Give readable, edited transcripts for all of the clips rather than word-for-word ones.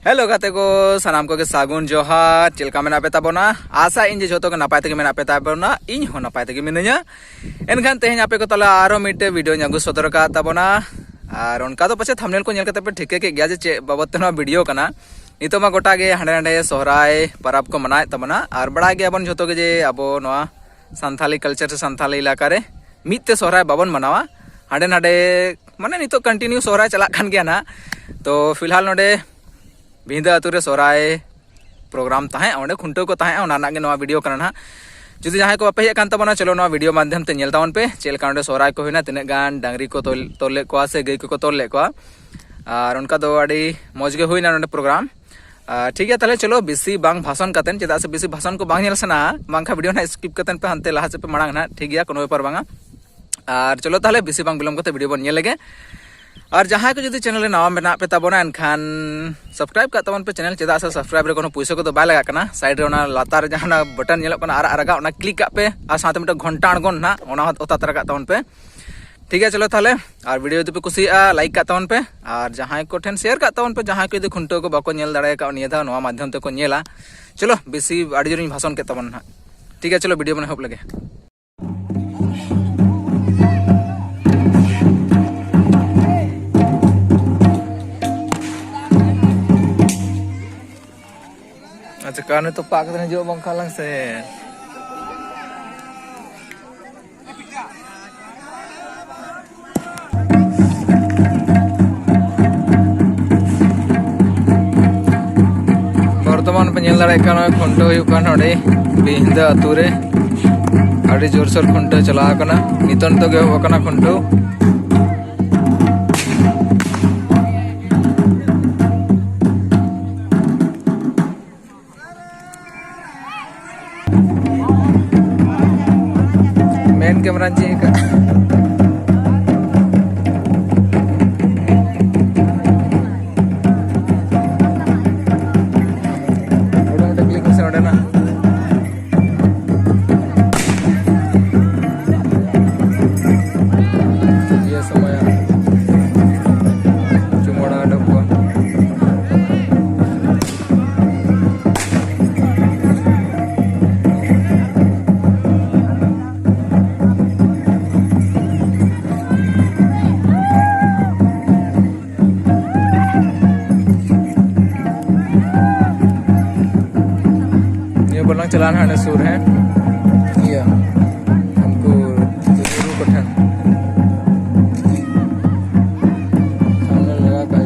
Hello गाते को सानाम को के सागुन जोहार चिलका मेना पे ताबोना आशा इन जे जोतो के नापाय तेगे मेना पे ताबोना इन हो नापाय तेगे मिनया एनखान तेहें आपे को तला आरो मिटे वीडियो न्यागु सदर का ताबोना और उनका तो पछे थंबनेल को नेल कते पे ठिके के गया जे बाबत तना वीडियो कना नितो मा गोटा गे हांडे हांडे सोहराय परब को मनाय ताबोना और बड़ा गे अबन जोतो के जे अबो नोआ संथाली कल्चर से संथाली इलाका रे मिते सोहराय बाबन मनावा हांडे नाडे माने नितो कंटिन्यू सोहराय चला खान गया ना तो फिलहाल नोडे भिंदा अतुरे सोहराय प्रोग्राम ताहे ओंडे खुंटो को ताहे ओना नागे नोआ वीडियो करना ना जुदी जहां को बापे हे कान तबना चलो नोआ वीडियो माध्यम ते नेल तावन पे चेल कांडे सोहराय को होइना तिने गान डांगरी को तोले को से गई को तोले को और उनका दो अड़ी मौज गे होइना नोडे प्रोग्राम ठीक है तले चलो बिसी बांग भाषण कतन चेदा से बिसी भाषण को बांग नेल सना बांखा वीडियो ना स्किप कतन पे हनते लाहा से पे मणांग ना ठीक गया कोनो पेपर बांगा और चलो ताले बिसी बांग बिलम कते वीडियो बन नेल लगे और जहाँ को जो चैनल नवा मेना पे ताबोना एनखान सब्सक्राइब का तबन पे चैनल चेदा से सब्सक्राइब रे कोनो पैसा को तो बाय लगा कना साइड रे ओना लातार जहाँ बटन नेलो कना आरगा ओना क्लिक का पे और साथ में घंटा अणगोन ना ओना ओता तरह का तबन पे ठीक है चलो ताले और वीडियो यदि पे कुसिया लाइक का तबन पे और जहाँ को ठेन शेयर का तबन पे जहाँ को यदि खुंटो को बाको नेल दाड़े का निया दा नवा माध्यम ते को नेला चलो बेसी आडी जोरिन भाषण के तबन ना ठीक है चलो वीडियो बने होप लगे अच्छा काने तो पाक ने जो बंका लंग से वर्तमान पे नेल दाड़े काना खुंटो हुई काना ओडे बिंदा अतुरे आडी जोर सोर खुंटो चला काना नितन तो गे हो काना खुंटो मेन कैमरा जी का ये समय चुमोड़ा डब्बा बोलना चलाना है सूर है ये हमको जरूर कठिन सामने लगा का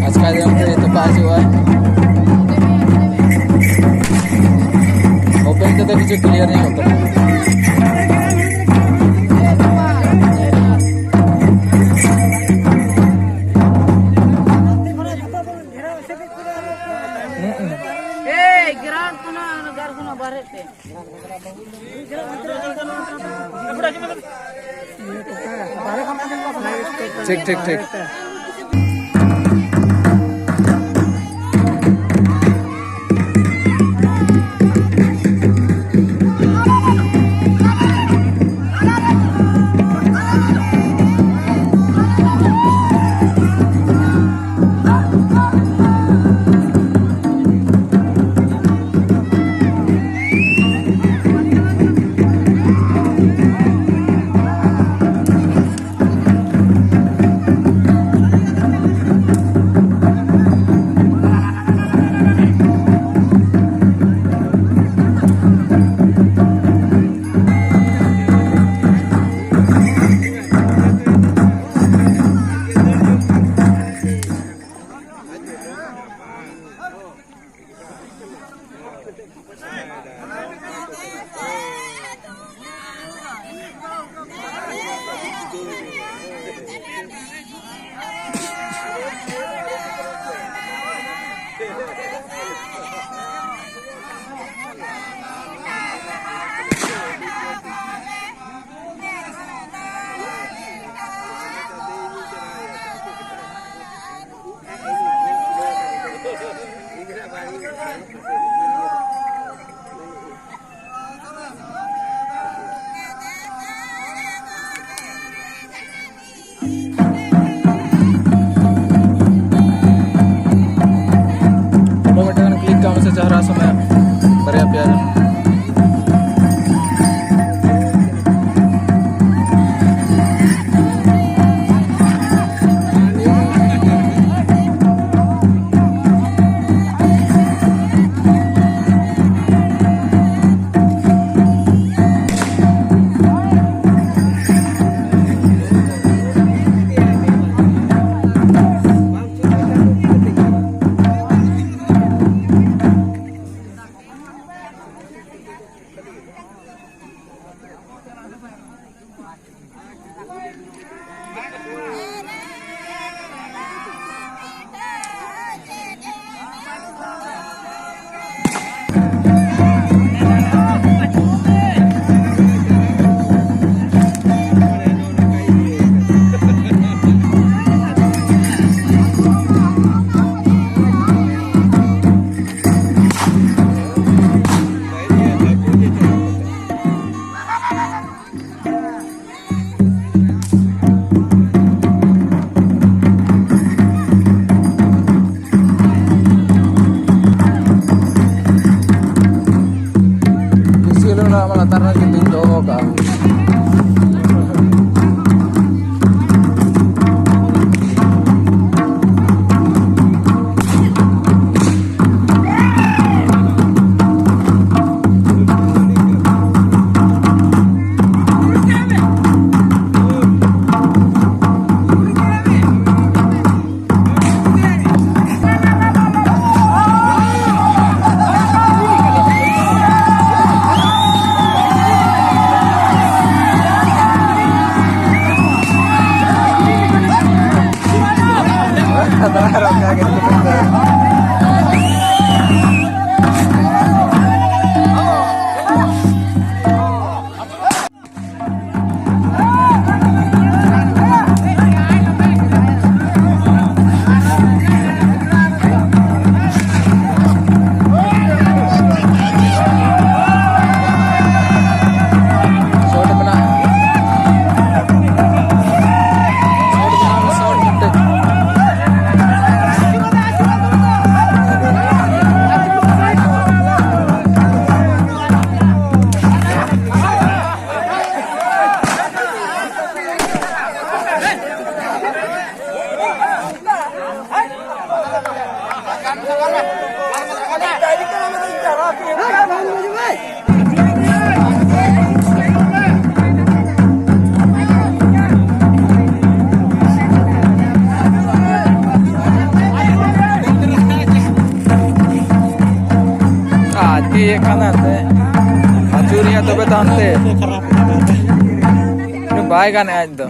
आज का दिन पे तो पास हुआ है ओपन तो पीछे क्लियर नहीं होता ठीक ठीक ठीक चेहरा समय बरिया पे latar gitu doang kan. ये खाना है अचूरिया तो बताते बाय गाने आज दो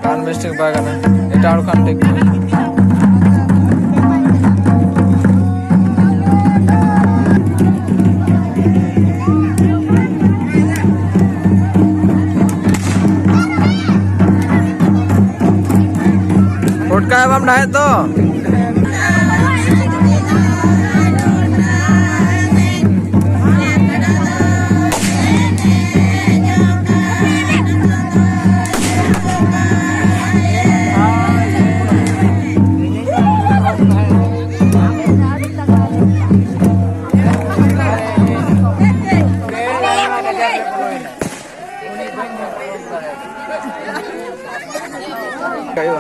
कान मिस्टेक बाय गाने এটা আর খান ঠিক फुटका है हम डाहे तो kayo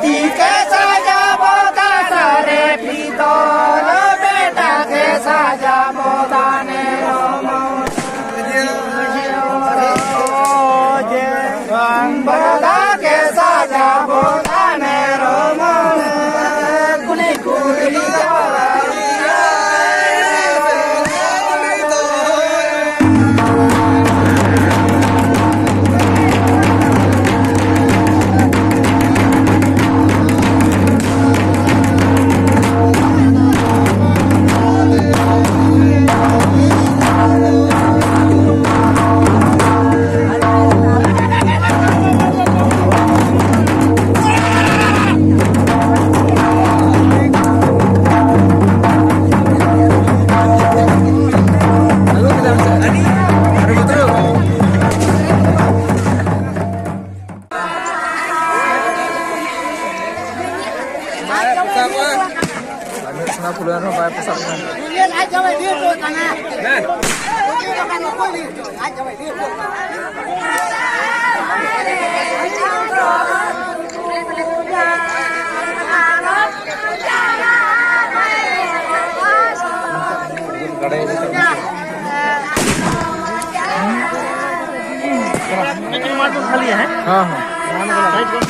के साजा बोता सारे पीतल बेटा के साजा बोता ने बड़ा के साजा बोता ने कुली कुली खाली है। हाँ हाँ।